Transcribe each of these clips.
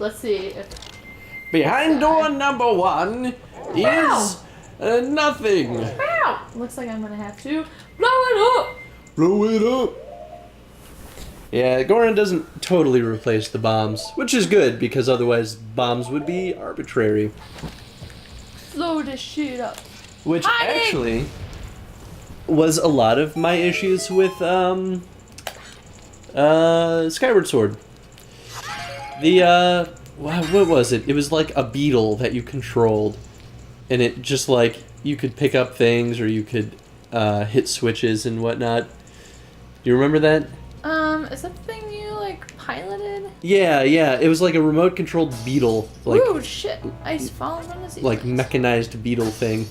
Let's see if... Behind door number 1 is nothing. Wow! Looks like I'm gonna have to blow it up. Blow it up. Yeah, Goron doesn't totally replace the bombs, which is good because otherwise bombs would be arbitrary. Blow this shit up. Which actually was a lot of my issues with Skyward Sword. The what was it? It was like a beetle that you controlled, and it just like you could pick up things or you could hit switches and whatnot. Do you remember that? Is that the thing you like piloted? Yeah, it was like a remote controlled beetle. Like, ooh, shit! Ice falling from the ceiling. Like mechanized beetle thing.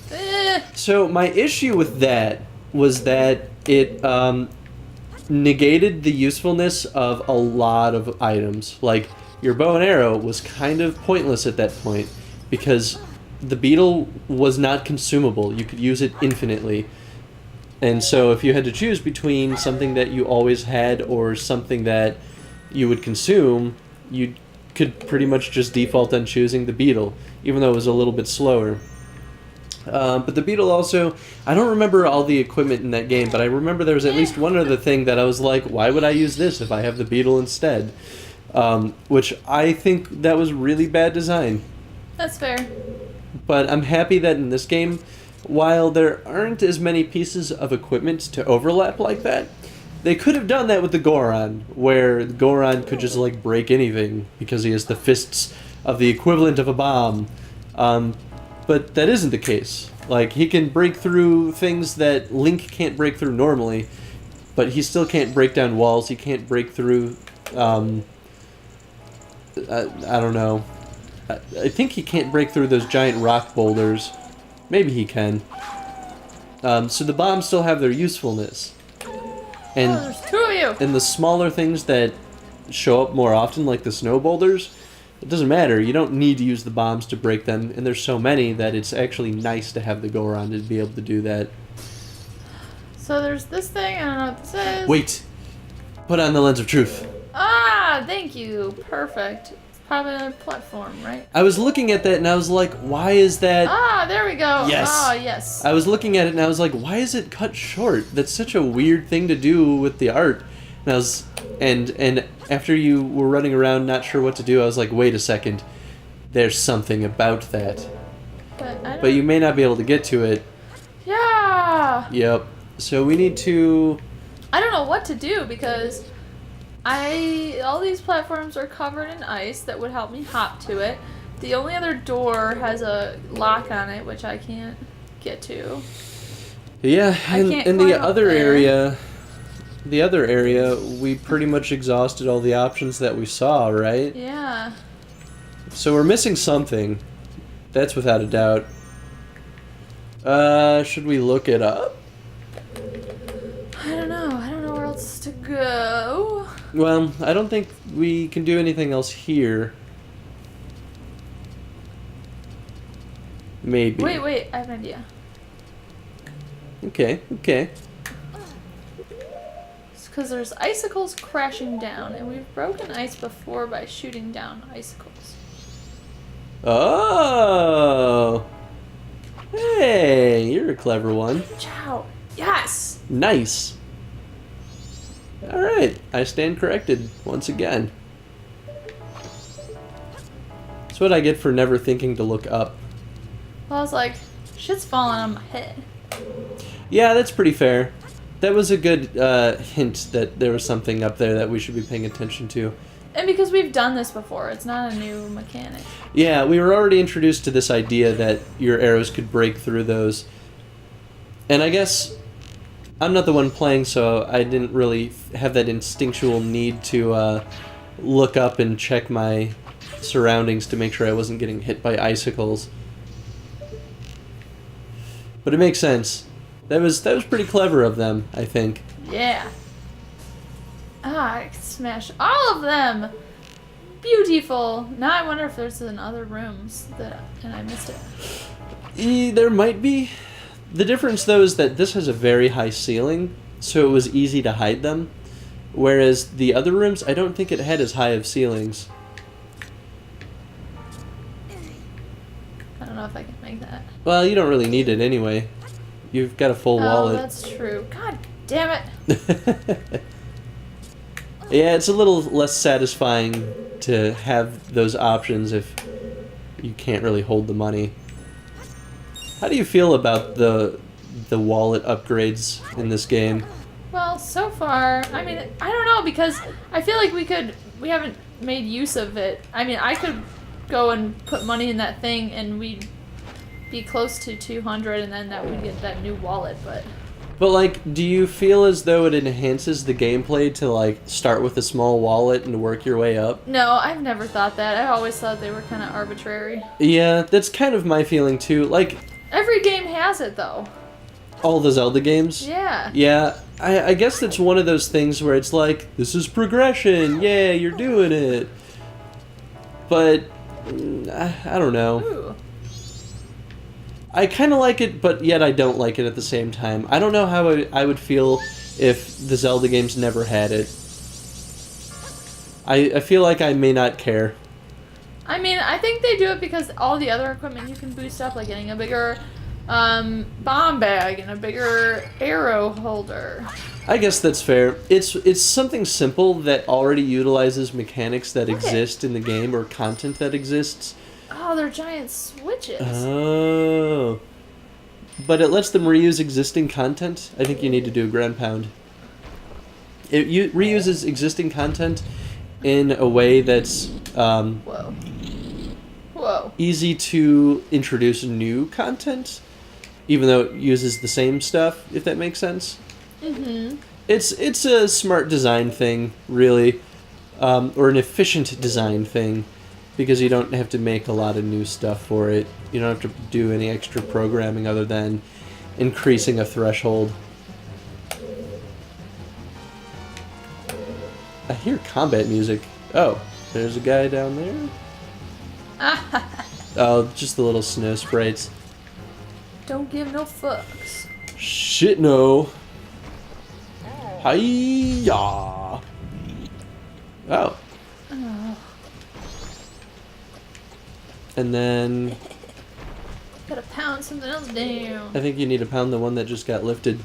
So my issue with that was that it negated the usefulness of a lot of items. Like your bow and arrow was kind of pointless at that point because the beetle was not consumable. You could use it infinitely. And so if you had to choose between something that you always had or something that you would consume, you could pretty much just default on choosing the beetle, even though it was a little bit slower. But the beetle also, I don't remember all the equipment in that game, but I remember there was at least one other thing that I was like, why would I use this if I have the beetle instead? Which I think that was really bad design. That's fair. But I'm happy that in this game, while there aren't as many pieces of equipment to overlap like that, they could have done that with the Goron, where the Goron could just like break anything because he has the fists of the equivalent of a bomb. But that isn't the case. Like, he can break through things that Link can't break through normally, but he still can't break down walls. He can't break through, I don't know. I think he can't break through those giant rock boulders. Maybe he can. So the bombs still have their usefulness. And, there's two of you! And the smaller things that show up more often, like the snow boulders, it doesn't matter. You don't need to use the bombs to break them, and there's so many that it's actually nice to have the Goron to be able to do that. So there's this thing, I don't know what this is. Wait! Put on the lens of truth. Ah, thank you. Perfect. It's probably another platform, right? I was looking at that and I was like, why is that... Ah, there we go. Yes. Ah, yes. I was looking at it and I was like, why is it cut short? That's such a weird thing to do with the art. And I was... And after you were running around not sure what to do, I was like, wait a second. There's something about that. But you may not be able to get to it. Yeah. Yep. So we need to... I don't know what to do because all these platforms are covered in ice that would help me hop to it. The only other door has a lock on it, which I can't get to. Yeah, in the other area... The other area, we pretty much exhausted all the options that we saw, right? Yeah. So we're missing something. That's without a doubt. Should we look it up? I don't know. I don't know where else to go. Well, I don't think we can do anything else here. Maybe. Wait. I have an idea. Okay. Because there's icicles crashing down, and we've broken ice before by shooting down icicles. Oh! Hey, you're a clever one. Ciao. Yes! Nice. Alright, I stand corrected once again. That's what I get for never thinking to look up. Well, I was like, shit's falling on my head. Yeah, that's pretty fair. That was a good hint that there was something up there that we should be paying attention to. And because we've done this before, it's not a new mechanic. Yeah, we were already introduced to this idea that your arrows could break through those. And I guess I'm not the one playing, so I didn't really have that instinctual need to look up and check my surroundings to make sure I wasn't getting hit by icicles. But it makes sense. That was pretty clever of them, I think. Yeah. Ah, I can smash all of them! Beautiful! Now I wonder if there's in other rooms and I missed it. There might be. The difference, though, is that this has a very high ceiling, so it was easy to hide them. Whereas the other rooms, I don't think it had as high of ceilings. that. Well, you don't really need it anyway. You've got a full wallet. That's true. God damn it. Yeah, it's a little less satisfying to have those options if you can't really hold the money. How do you feel about the wallet upgrades in this game? Well, so far, I mean, I don't know, because I feel like we haven't made use of it. I mean, I could go and put money in that thing and we'd be close to 200 and then that we'd get that new wallet, but... But, like, do you feel as though it enhances the gameplay to, like, start with a small wallet and work your way up? No, I've never thought that. I've always thought they were kind of arbitrary. Yeah, that's kind of my feeling, too. Like... Every game has it, though. All the Zelda games? Yeah. Yeah, I guess that's one of those things where it's like, this is progression, yeah, you're doing it. But, I don't know. Ooh. I kind of like it, but yet I don't like it at the same time. I don't know how I would feel if the Zelda games never had it. I feel like I may not care. I mean, I think they do it because all the other equipment you can boost up, like getting a bigger bomb bag and a bigger arrow holder. I guess that's fair. It's something simple that already utilizes mechanics that exist in the game or content that exists. Oh, they're giant switches. Oh. But it lets them reuse existing content. I think you need to do a ground pound. It reuses existing content in a way that's Whoa. easy to introduce new content, even though it uses the same stuff, if that makes sense. Mm-hmm. It's a smart design thing, really, or an efficient design thing, because you don't have to make a lot of new stuff for it. You don't have to do any extra programming other than increasing a threshold. I hear combat music. Oh, there's a guy down there. Oh, just the little snow sprites. Don't give no fucks. Shit, no. Hi-ya. Oh. And then... Gotta pound something else down. I think you need to pound the one that just got lifted.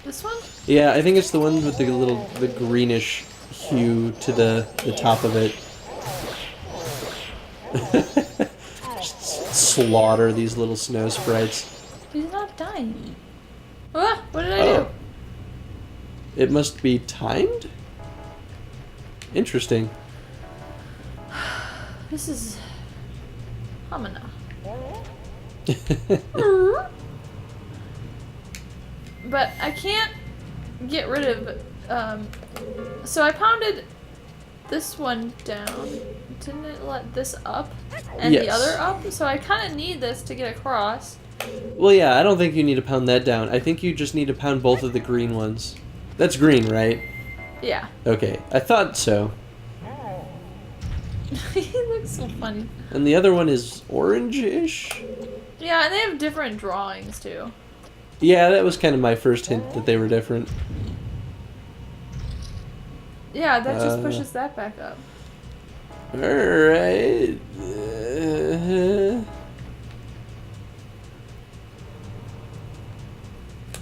This one? Yeah, I think it's the one with the greenish hue to the top of it. Just slaughter these little snow sprites. He's not dying. Ah, what did I do? It must be timed? Interesting. This is... Hamina. But I can't get rid of... so I pounded this one down. Didn't it let this up? And Yes. the other up? So I kind of need this to get across. Well, yeah, I don't think you need to pound that down. I think you just need to pound both of the green ones. That's green, right? Yeah. Okay, I thought so. He looks so funny. And the other one is orange-ish? Yeah, and they have different drawings, too. Yeah, that was kind of my first hint that they were different. Yeah, that just pushes that back up. Alright.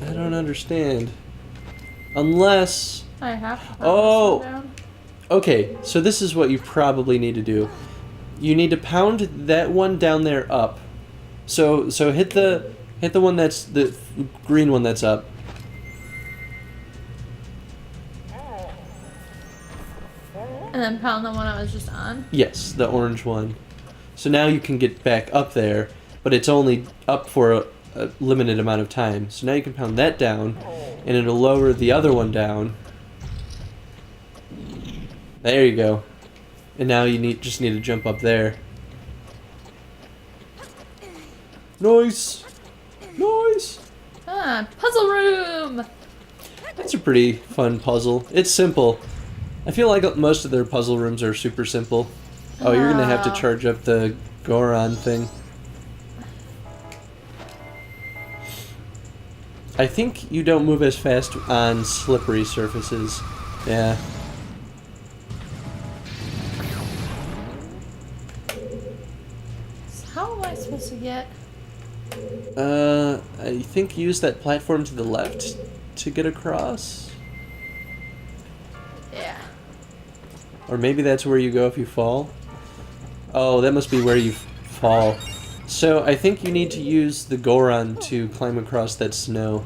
I don't understand. Unless... I have to pound Oh. this one down. Okay, so this is what you probably need to do. You need to pound that one down there up. So hit the one that's the green one that's up. And then pound the one I was just on. Yes, the orange one. So now you can get back up there, but it's only up for a limited amount of time. So now you can pound that down, and it'll lower the other one down. There you go. And now you just need to jump up there. Nice! Nice! Ah, puzzle room! That's a pretty fun puzzle. It's simple. I feel like most of their puzzle rooms are super simple. Oh, you're gonna have to charge up the Goron thing. I think you don't move as fast on slippery surfaces. Yeah. How am I supposed get? I think use that platform to the left to get across. Yeah. Or maybe that's where you go if you fall. Oh, that must be where you fall. So I think you need to use the Goron to climb across that snow.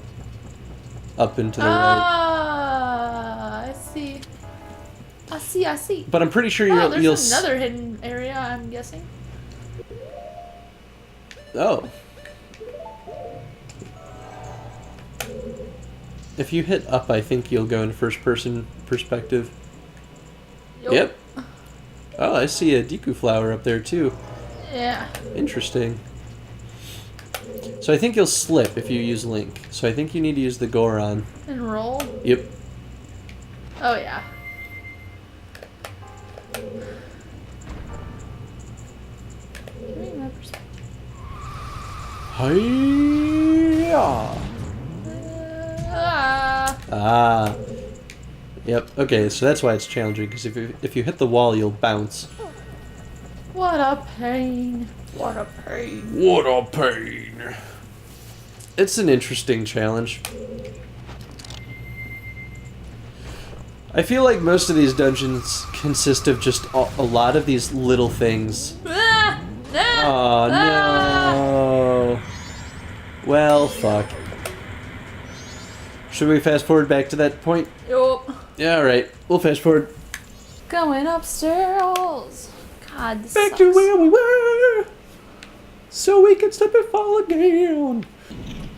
Up and to the right. Ah, I see. I see. But I'm pretty sure Oh, you'll there's another hidden area, I'm guessing. Oh. If you hit up, I think you'll go in first-person perspective. Yep. Oh, I see a Deku flower up there, too. Yeah. Interesting. So I think you'll slip if you use Link. So I think you need to use the Goron. And roll? Yep. Oh, yeah. Give me my perspective. Hi-ya! Ah. Yep. Okay, so that's why it's challenging, because if you hit the wall, you'll bounce. What a pain. What a pain. What a pain. It's an interesting challenge. I feel like most of these dungeons consist of just a lot of these little things. Oh, no. Well, fuck. Should we fast forward back to that point? Yup. Yeah, alright. We'll fast forward. Going upstairs. God, this Back sucks. to where we were! So we can slip and fall again!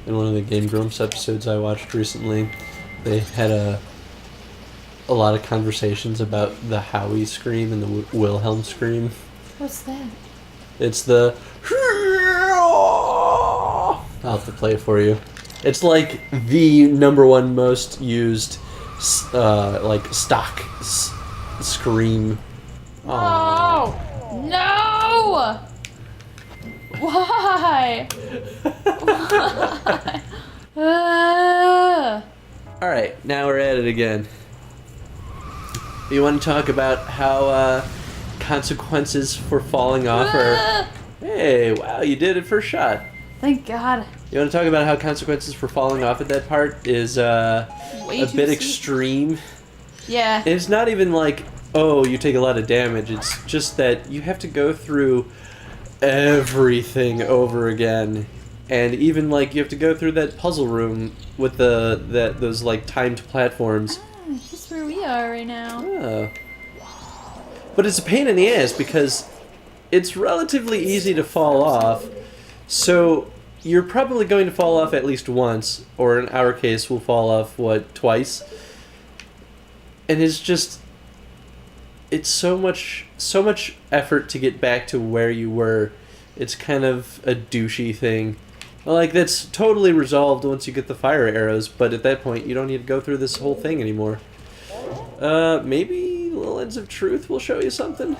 In one of the Game Grumps episodes I watched recently, they had a lot of conversations about the Howie scream and the Wilhelm scream. What's that? It's the... I'll have to play it for you. It's like the #1 most used, like, stock scream. Oh! No! Why? Why? Alright, now we're at it again. You want to talk about how consequences for falling off are... Hey, wow, you did it first shot. Thank God. You want to talk about how consequences for falling off at that part is a bit extreme? Yeah. It's not even like, oh, you take a lot of damage. It's just that you have to go through everything over again. And even like you have to go through that puzzle room with those like timed platforms. Ah, just where we are right now. Oh. But it's a pain in the ass because it's relatively easy to fall off. So you're probably going to fall off at least once, or in our case, we'll fall off, what, twice? And it's just, it's so much effort to get back to where you were. It's kind of a douchey thing. Like, that's totally resolved once you get the fire arrows, but at that point, you don't need to go through this whole thing anymore. Maybe Little Ends of Truth will show you something?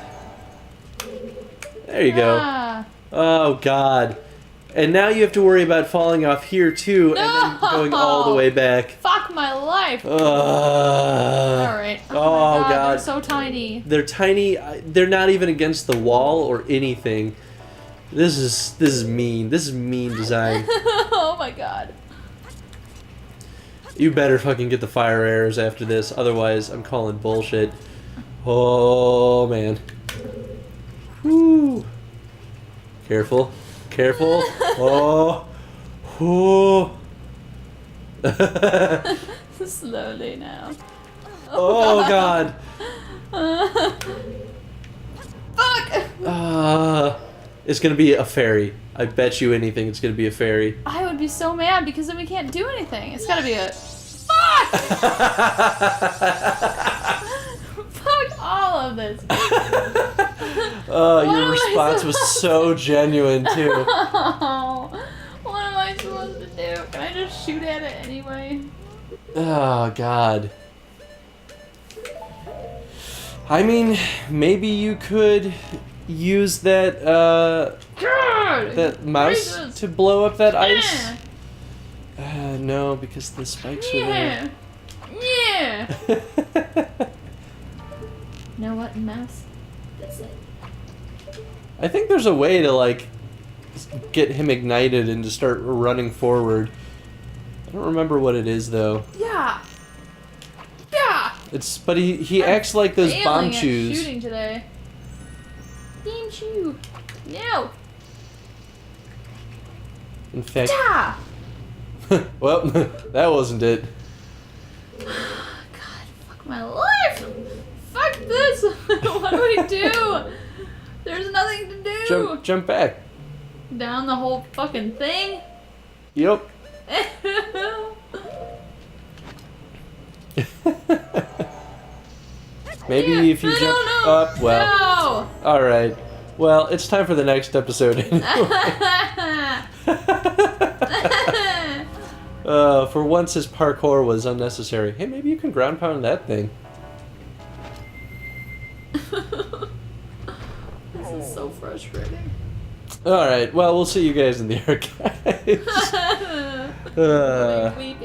There you go. Oh, God. And now you have to worry about falling off here, too, and then going all the way back. Fuck my life. Alright. Oh, my God. They're so tiny. They're tiny. They're not even against the wall or anything. This is mean. This is mean design. Oh, my God. You better fucking get the fire arrows after this, otherwise I'm calling bullshit. Oh, man. Whew. Careful. Careful. Oh. Oh. Slowly now. Oh, God. Fuck! It's gonna be a fairy. I bet you anything it's gonna be a fairy. I would be so mad because then we can't do anything. It's gotta be a... Fuck! Fuck all of this. Oh, your response was so genuine, too. What am I supposed to do? Can I just shoot at it anyway? Oh, God. I mean, maybe you could use that, that mouse to blow up that ice? No, because the spikes are there. Yeah! Know what mouse? That's it. I think there's a way to, like, get him ignited and to start running forward. I don't remember what it is though. Yeah. But he acts like those bomb Failing at chews. shooting today. Beam chew. No. In fact, Yeah. well, that wasn't it. God, fuck my life. Fuck this. What do we do? There's nothing to do. Jump back. Down the whole fucking thing. Yep. Maybe Yeah, if you I jump don't know. up, well. All right. Well, it's time for the next episode. For once, his parkour was unnecessary. Hey, maybe you can ground pound that thing. This is so frustrating. All right. Well, we'll see you guys in the archives. Weeping.